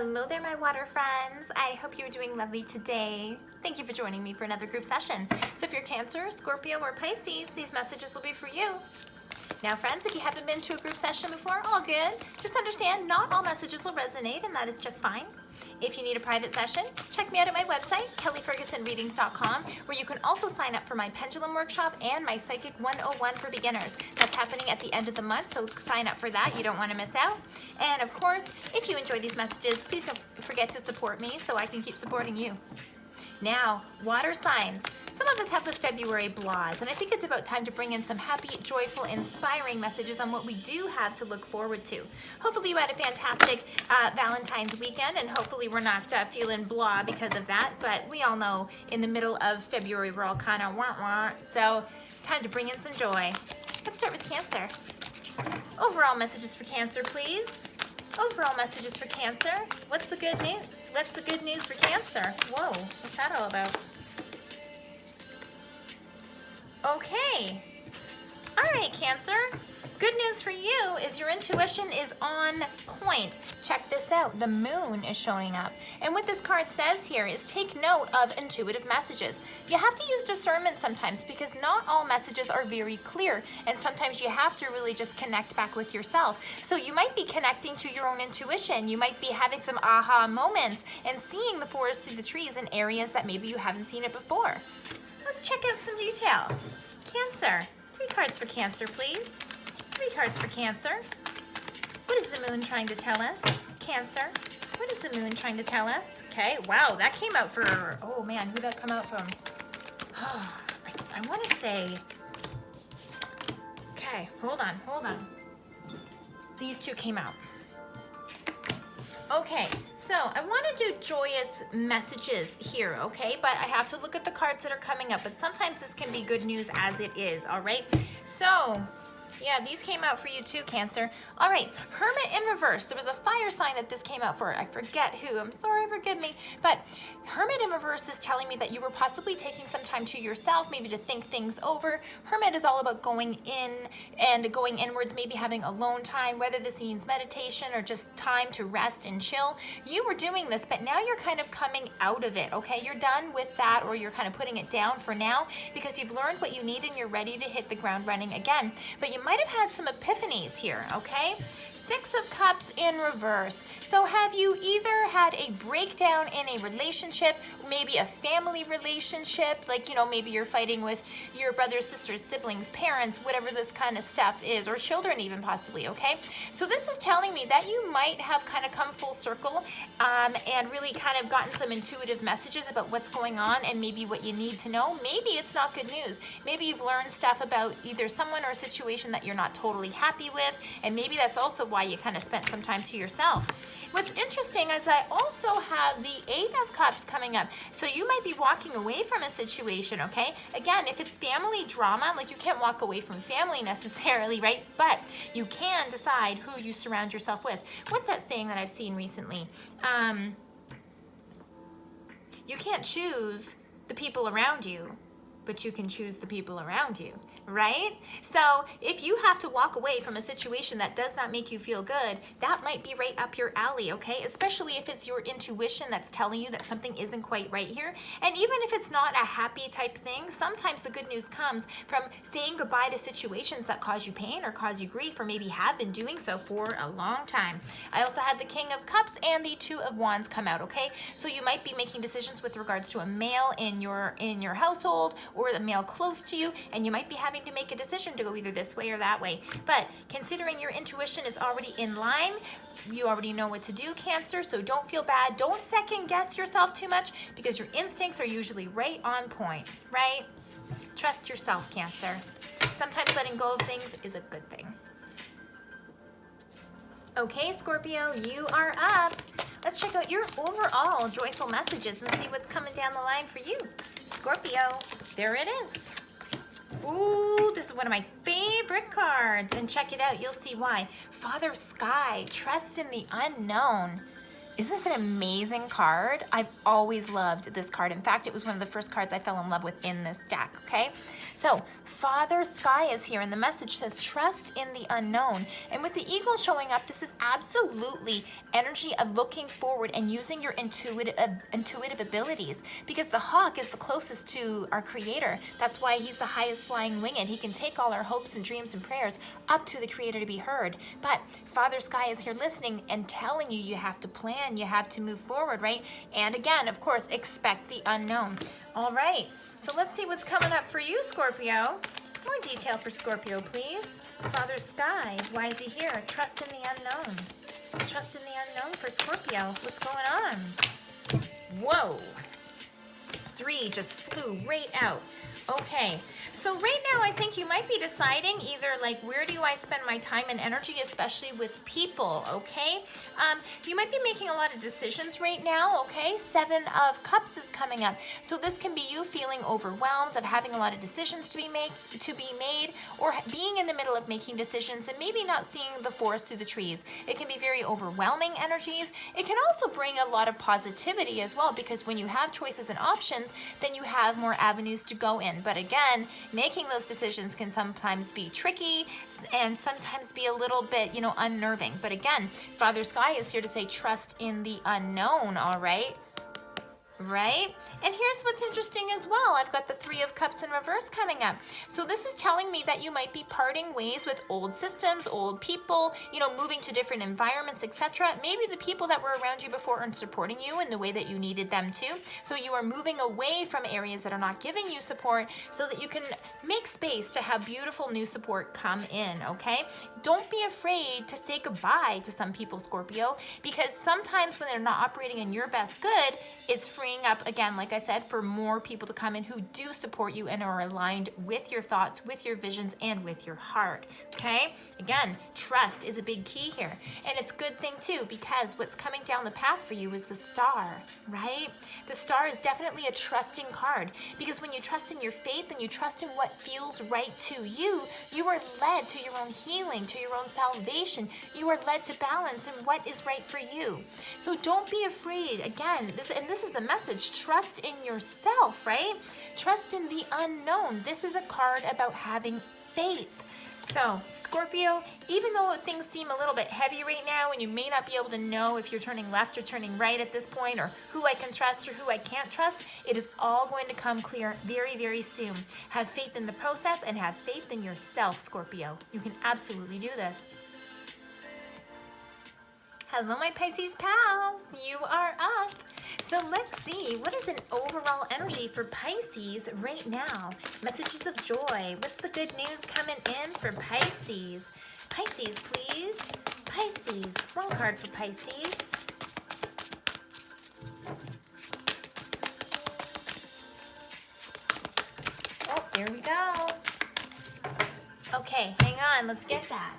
Hello there, my water friends. I hope you're doing lovely today. Thank you for joining me for another group session. So if you're Cancer, Scorpio, or Pisces, these messages will be for you. Now, friends, if you haven't been to a group session before, all good. Just understand, not all messages will resonate, and that is just fine. If you need a private session, check me out at my website, kellyfergusonreadings.com, where you can also sign up for my pendulum workshop and my Psychic 101 for beginners. That's happening at the end of the month, so sign up for that. You don't want to miss out. And of course, if you enjoy these messages, please don't forget to support me so I can keep supporting you. Now, water signs. Some of us have the February blahs, and I think it's about time to bring in some happy, joyful, inspiring messages on what we do have to look forward to. Hopefully you had a fantastic Valentine's weekend, and hopefully we're not feeling blah because of that, but we all know in the middle of February we're all kind of wah-wah, so time to bring in some joy. Let's start with Cancer. Overall messages for Cancer, please. Overall messages for Cancer. What's the good news? What's the good news for Cancer? Whoa, what's that all about? Okay. All right, Cancer. Good news for you is your intuition is on point. Check this out. The moon is showing up. And what this card says here is take note of intuitive messages. You have to use discernment sometimes because not all messages are very clear. And sometimes you have to really just connect back with yourself. So you might be connecting to your own intuition. You might be having some aha moments and seeing the forest through the trees in areas that maybe you haven't seen it before. Let's check out some detail. Cancer. 3 cards for Cancer, please. 3 cards for Cancer. What is the moon trying to tell us? Cancer. What is the moon trying to tell us? Okay, wow, that came out for, oh man, who'd that come out from? Oh, I want to say, okay, hold on. These 2 came out. Okay, so I want to do joyous messages here, okay? But I have to look at the cards that are coming up. But sometimes this can be good news as it is, all right? So, yeah, these came out for you too, Cancer. All right, Hermit in reverse. There was a fire sign that this came out for. I forget who. I'm sorry, forgive me. But Hermit in reverse is telling me that you were possibly taking some time to yourself, maybe to think things over. Hermit is all about going in and going inwards, maybe having alone time, whether this means meditation or just time to rest and chill. You were doing this, but now you're kind of coming out of it, okay? You're done with that, or you're kind of putting it down for now because you've learned what you need and you're ready to hit the ground running again. But you might have had some epiphanies here, okay? 6 of Cups in reverse. So have you either had a breakdown in a relationship, maybe a family relationship, like, you know, maybe you're fighting with your brothers, sisters, siblings, parents, whatever this kind of stuff is, or children even possibly, okay? So this is telling me that you might have kind of come full circle and really kind of gotten some intuitive messages about what's going on and maybe what you need to know. Maybe it's not good news. Maybe you've learned stuff about either someone or a situation that you're not totally happy with, and maybe that's also why you kind of spent some time to yourself. What's interesting is I also have the 8 of Cups coming up. So you might be walking away from a situation, okay? Again, if it's family drama, like you can't walk away from family necessarily, right? But you can decide who you surround yourself with. What's that saying that I've seen recently? You can't choose the people around you, but you can choose the people around you, right? So if you have to walk away from a situation that does not make you feel good, that might be right up your alley, okay? Especially if it's your intuition that's telling you that something isn't quite right here. And even if it's not a happy type thing, sometimes the good news comes from saying goodbye to situations that cause you pain or cause you grief, or maybe have been doing so for a long time. I also had the King of Cups and the 2 of Wands come out, okay? So you might be making decisions with regards to a male in your household, or a male close to you, and you might be having to make a decision to go either this way or that way. But considering your intuition is already in line, you already know what to do, Cancer, so don't feel bad. Don't second guess yourself too much because your instincts are usually right on point, right? Trust yourself, Cancer. Sometimes letting go of things is a good thing. Okay, Scorpio, you are up. Let's check out your overall joyful messages and see what's coming down the line for you. Scorpio, there it is. Ooh, this is one of my favorite cards. And check it out, you'll see why. Father Sky, trust in the unknown. Isn't this an amazing card? I've always loved this card. In fact, it was one of the first cards I fell in love with in this deck, okay? So, Father Sky is here, and the message says, trust in the unknown. And with the eagle showing up, this is absolutely energy of looking forward and using your intuitive abilities, because the hawk is the closest to our creator. That's why he's the highest flying winged. He can take all our hopes and dreams and prayers up to the creator to be heard. But Father Sky is here listening and telling you have to plan, you have to move forward, right? And again, of course, expect the unknown. All right, so let's see what's coming up for you, Scorpio. More detail for Scorpio, please. Father Sky, why is he here? Trust in the unknown. Trust in the unknown for Scorpio. What's going on? Whoa. 3 just flew right out. Okay, so right now I think you might be deciding either like, where do I spend my time and energy, especially with people, okay? You might be making a lot of decisions right now, okay? 7 of Cups is coming up. So this can be you feeling overwhelmed of having a lot of decisions to be made, or being in the middle of making decisions and maybe not seeing the forest through the trees. It can be very overwhelming energies. It can also bring a lot of positivity as well, because when you have choices and options, then you have more avenues to go in. But again, making those decisions can sometimes be tricky and sometimes be a little bit, unnerving. But again, Father Sky is here to say, trust in the unknown, all right? Right? And here's what's interesting as well. I've got the 3 of Cups in reverse coming up. So this is telling me that you might be parting ways with old systems, old people, moving to different environments, etc. Maybe the people that were around you before aren't supporting you in the way that you needed them to. So you are moving away from areas that are not giving you support so that you can make space to have beautiful new support come in, okay? Don't be afraid to say goodbye to some people, Scorpio, because sometimes when they're not operating in your best good, it's freeing up, again, like I said, for more people to come in who do support you and are aligned with your thoughts, with your visions, and with your heart, okay? Again, trust is a big key here. And it's a good thing too, because what's coming down the path for you is the star, right? The star is definitely a trusting card, because when you trust in your faith and you trust in what feels right to you, you are led to your own healing, to your own salvation. You are led to balance and what is right for you. So don't be afraid. Again, this is the message. Trust in yourself, right? Trust in the unknown. This is a card about having faith. So, Scorpio, even though things seem a little bit heavy right now and you may not be able to know if you're turning left or turning right at this point, or who I can trust or who I can't trust, it is all going to come clear very, very soon. Have faith in the process and have faith in yourself, Scorpio. You can absolutely do this. Hello, my Pisces pals. You are up. So let's see, what is an overall energy for Pisces right now? Messages of joy. What's the good news coming in for Pisces? Pisces, please. Pisces. 1 card for Pisces. Oh, there we go. Okay, hang on. Let's get that.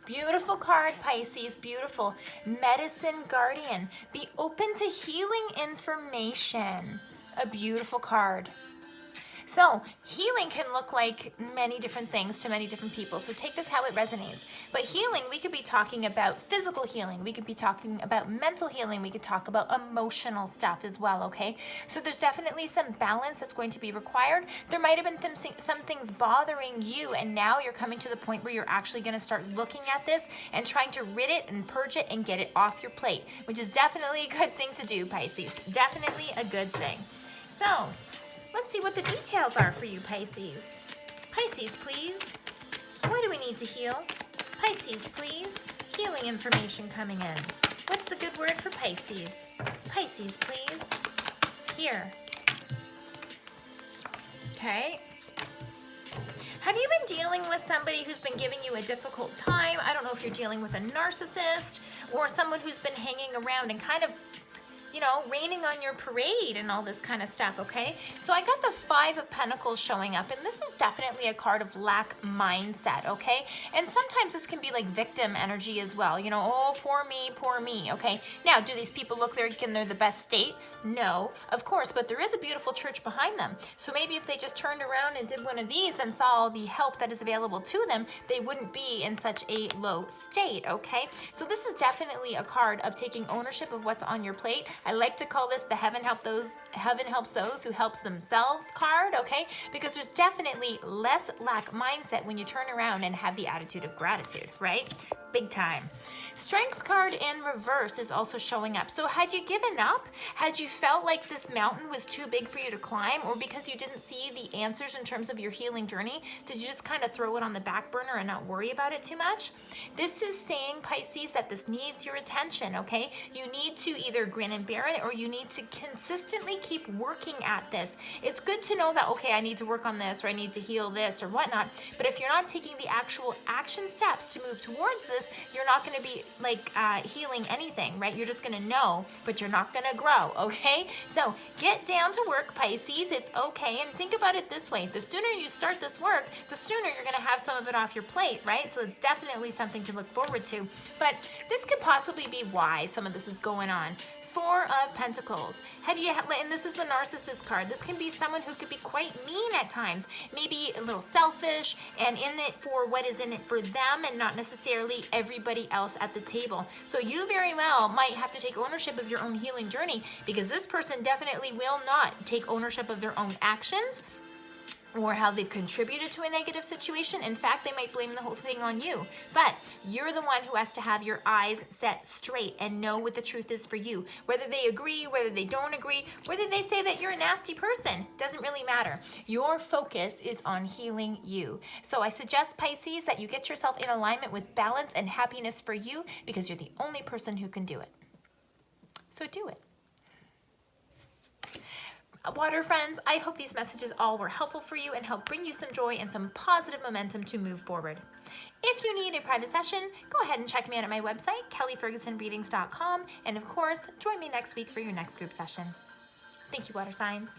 Beautiful card, Pisces, beautiful. Medicine Guardian. Be open to healing information. A beautiful card. So, healing can look like many different things to many different people. So take this how it resonates. But healing, we could be talking about physical healing. We could be talking about mental healing. We could talk about emotional stuff as well, okay? So there's definitely some balance that's going to be required. There might have been some things bothering you, and now you're coming to the point where you're actually going to start looking at this and trying to rid it and purge it and get it off your plate, which is definitely a good thing to do, Pisces. Definitely a good thing. So, let's see what the details are for you, Pisces. Pisces, please. What do we need to heal? Pisces, please. Healing information coming in. What's the good word for Pisces? Pisces, please. Here. Okay. Have you been dealing with somebody who's been giving you a difficult time? I don't know if you're dealing with a narcissist or someone who's been hanging around and kind of, you know, raining on your parade and all this kind of stuff, okay? So I got the Five of Pentacles showing up, and this is definitely a card of lack mindset, okay? And sometimes this can be like victim energy as well, you know, oh, poor me, okay? Now, do these people look like in their best state? No, of course, but there is a beautiful church behind them. So maybe if they just turned around and did one of these and saw all the help that is available to them, they wouldn't be in such a low state, okay? So this is definitely a card of taking ownership of what's on your plate. I like to call this the heaven helps those who helps themselves card, okay? Because there's definitely less lack mindset when you turn around and have the attitude of gratitude, right? Big time. Strength card in reverse is also showing up. So had you given up? Had you felt like this mountain was too big for you to climb, or because you didn't see the answers in terms of your healing journey, did you just kind of throw it on the back burner and not worry about it too much? This is saying, Pisces, that this needs your attention, okay? You need to either grin and bear it, or you need to consistently keep working at this. It's good to know that, okay, I need to work on this, or I need to heal this, or whatnot, but if you're not taking the actual action steps to move towards this, you're not going to be like healing anything, right? You're just going to know, but you're not going to grow, okay? So get down to work, Pisces. It's okay. And think about it this way. The sooner you start this work, the sooner you're going to have some of it off your plate, right? So it's definitely something to look forward to. But this could possibly be why some of this is going on. Four of Pentacles. And this is the Narcissist card. This can be someone who could be quite mean at times, maybe a little selfish and in it for what is in it for them and not necessarily everybody else at the table. So you very well might have to take ownership of your own healing journey, because this person definitely will not take ownership of their own actions or how they've contributed to a negative situation. In fact, they might blame the whole thing on you. But you're the one who has to have your eyes set straight and know what the truth is for you. Whether they agree, whether they don't agree, whether they say that you're a nasty person, doesn't really matter. Your focus is on healing you. So I suggest, Pisces, that you get yourself in alignment with balance and happiness for you, because you're the only person who can do it. So do it. Water friends, I hope these messages all were helpful for you and help bring you some joy and some positive momentum to move forward. If you need a private session, go ahead and check me out at my website, kellyfergusonreadings.com, and of course, join me next week for your next group session. Thank you, water signs.